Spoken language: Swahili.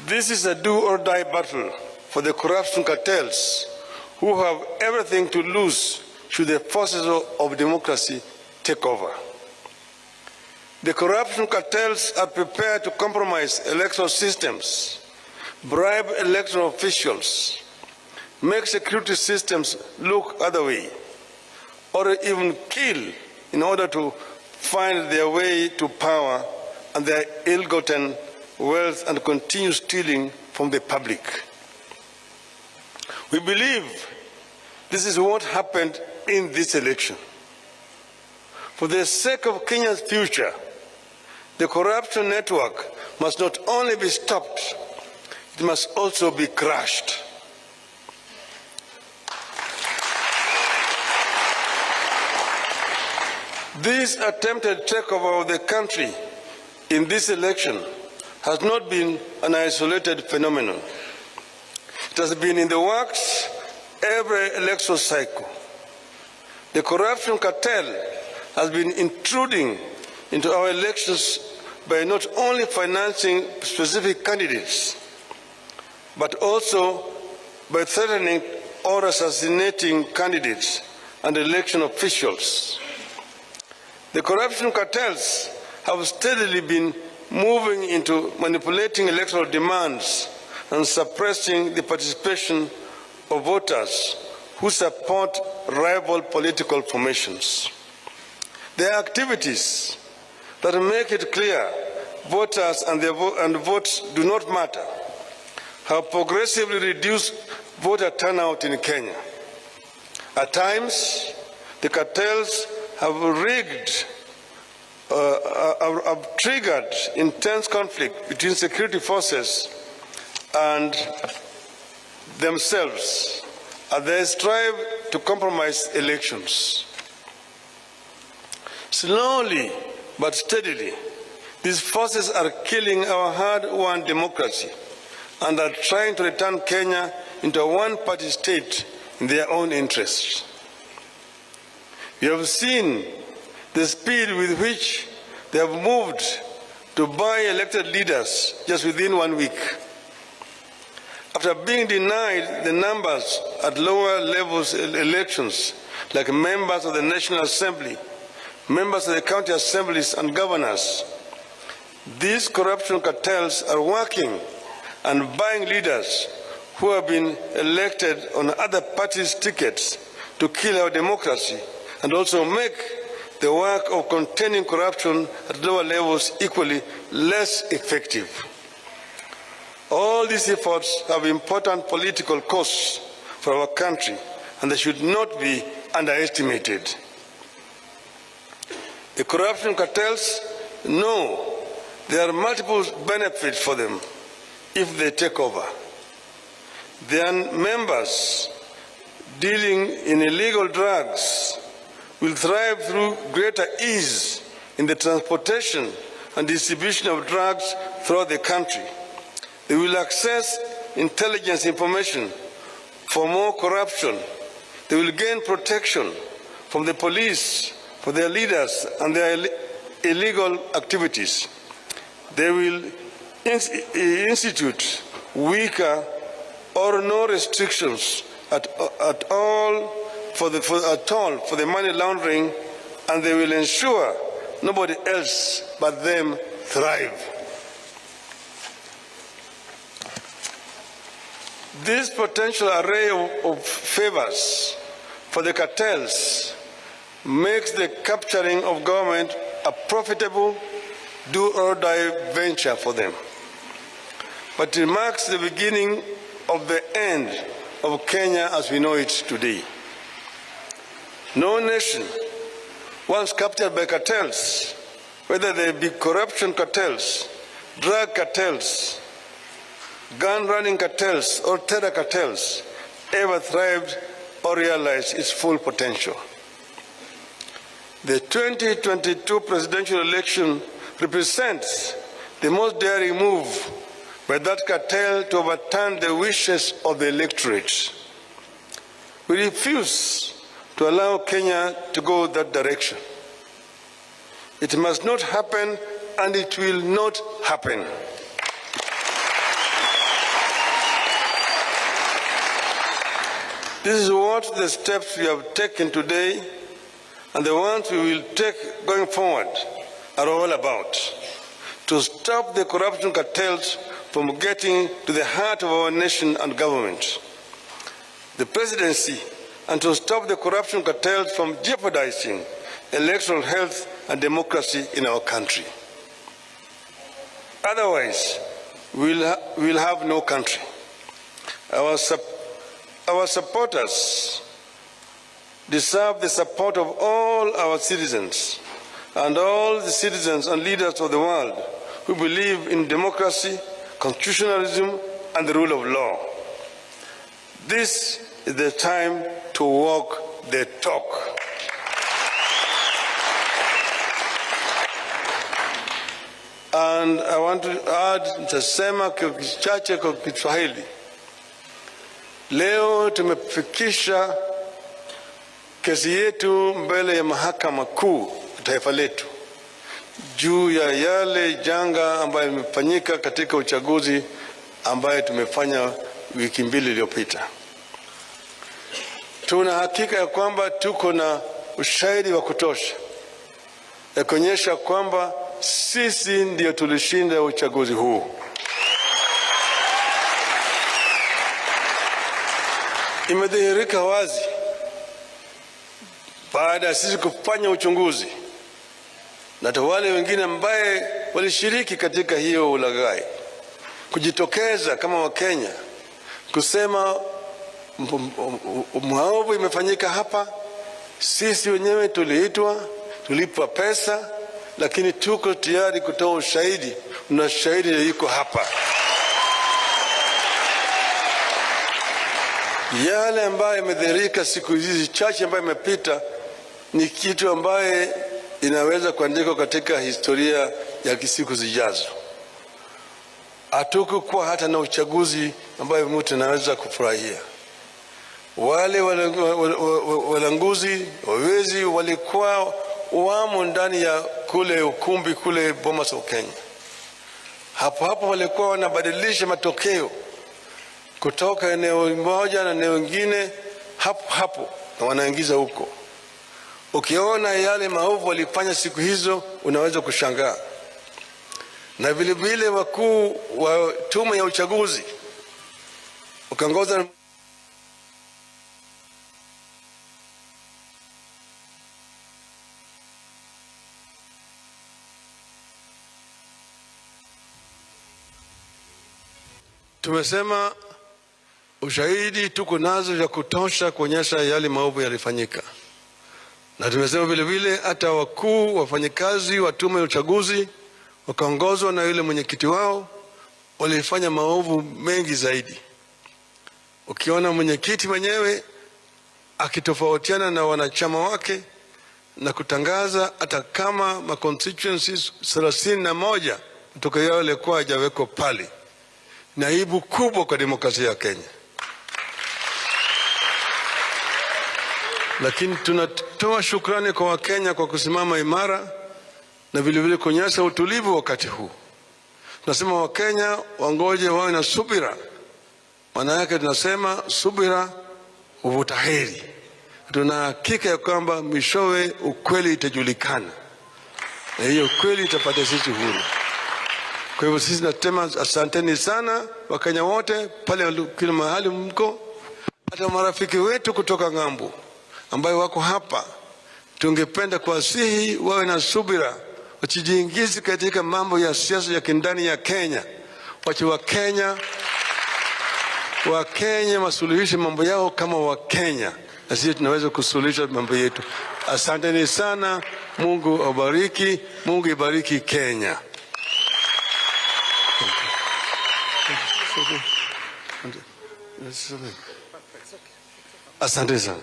This is a do-or-die battle for the corruption cartels who have everything to lose should the forces of democracy take over. The corruption cartels are prepared to compromise electoral systems, bribe electoral officials, make security systems look other way, or even kill in order to find their way to power and their ill-gotten wealth and continue stealing from the public. We believe this is what happened in this election. For the sake of Kenya's future, the corruption network must not only be stopped, it must also be crushed. This attempted takeover of the country in this election has not been an isolated phenomenon. It has been in the works every electoral cycle. The corruption cartel has been intruding into our elections by not only financing specific candidates, but also by threatening or assassinating candidates and election officials. The corruption cartels have steadily been moving into manipulating electoral demands and suppressing the participation of voters who support rival political formations. Their activities that make it clear voters and votes do not matter have progressively reduced voter turnout in Kenya. At times, the cartels have triggered intense conflict between security forces and themselves as they strive to compromise elections. Slowly but steadily, these forces are killing our hard-won democracy and are trying to return Kenya into a one-party state in their own interests. You have seen the speed with which they have moved to buy elected leaders just within 1 week. After being denied the numbers at lower levels elections, like members of the National Assembly, members of the county assemblies and governors, these corruption cartels are working and buying leaders who have been elected on other parties' tickets to kill our democracy and also make the work of containing corruption at lower levels equally less effective. All these efforts have important political costs for our country, and they should not be underestimated. The corruption cartels know there are multiple benefits for them if they take over. Their members dealing in illegal drugs will thrive through greater ease in the transportation and distribution of drugs throughout the country. They will access intelligence information for more corruption. They will gain protection from the police for their leaders and their illegal activities. They will institute weaker or no restrictions at all for the money laundering, and they will ensure nobody else but them thrive. This potential array of favors for the cartels makes the capturing of government a profitable do-or-die venture for them. But it marks the beginning of the end of Kenya as we know it today. No nation, once captured by cartels, whether they be corruption cartels, drug cartels, gun-running cartels, or terror cartels, ever thrived or realized its full potential. The 2022 presidential election represents the most daring move by that cartel to overturn the wishes of the electorate. We refuse to allow Kenya to go that direction. It must not happen, and it will not happen. This is what the steps we have taken today and the ones we will take going forward are all about. To stop the corruption cartels from getting to the heart of our nation and government, the presidency, and to stop the corruption cartels from jeopardizing electoral health and democracy in our country. Otherwise, we'll have no country. Our supporters deserve the support of all our citizens and all the citizens and leaders of the world who believe in democracy, constitutionalism, and the rule of law. This is the time to walk the talk. And I want to add, nitasema kichache kwa Kiswahili. Leo tumefikisha kesi yetu mbele ya mahakama kuu taifa letu juu ya yale janga ambayo imefanyika katika uchaguzi ambaye tumefanya wiki mbili iliyopita. Tuna hakika ya kwamba tuko na ushahidi wa kutosha ya kuonyesha kwamba sisi ndio tulishinda uchaguzi huu. Imedhihirika wazi baada ya sisi kufanya uchunguzi na wale wengine ambaye walishiriki katika hiyo ulaghai kujitokeza kama Wakenya kusema maovu imefanyika hapa. Sisi wenyewe tuliitwa, tulipwa pesa, lakini tuko tayari kutoa ushahidi, na shahidi yuko hapa. Yale ambayo yamedhihirika siku hizi chache ambayo imepita ni kitu ambaye inaweza kuandikwa katika historia ya siku zijazo. Hatukuwa hata na uchaguzi ambayo mtu anaweza kufurahia. Wale walanguzi, wawezi walikuwa wamo ndani ya kule ukumbi kule Bomas of Kenya. Hapo walikuwa wanabadilisha matokeo kutoka eneo moja na eneo lingine hapo na wanaingiza huko. Ukiona yale maovu walifanya siku hizo unaweza kushangaa. Na vile vile wakuu wa tume ya uchaguzi ukaongoza tumesema ushahidi tuko nazo ya kutosha kuonyesha yale maovu yalifanyika. Na tumesema vile vile hata wakuu wafanyikazi wa tume ya uchaguzi wakaongozwa na yule mwenyekiti wao walifanya maovu mengi zaidi. Ukiona mwenyekiti mwenyewe akitofautiana na wanachama wake na kutangaza hata kama ma constituencies 31 kutoka yao yalikuwa hajawekwa pale, ni aibu kubwa kwa demokrasia ya Kenya. Lakini tunatoa shukrani kwa Wakenya kwa kusimama imara na vile vile kuonyesha utulivu wakati huu. Tunasema Wakenya wangoje wawe na subira. Maana yake tunasema subira huvuta heri. Tuna hakika ya kwamba mwishowe ukweli itajulikana. Na hiyo ukweli itapata sisi huru. Kwa hivyo sisi nasema asanteni sana Wakenya wote pale kila mahali mko. Hata marafiki wetu kutoka ng'ambo ambayo wako hapa, tungependa kuwasihi wawe na subira, wasijiingize katika mambo ya siasa ya kindani ya Kenya. Wache Wakenya wasuluhishe mambo yao kama Wakenya, na sisi tunaweza kusuluhisha mambo yetu. Asanteni sana. Mungu awabariki. Mungu ibariki Kenya. Asante sana.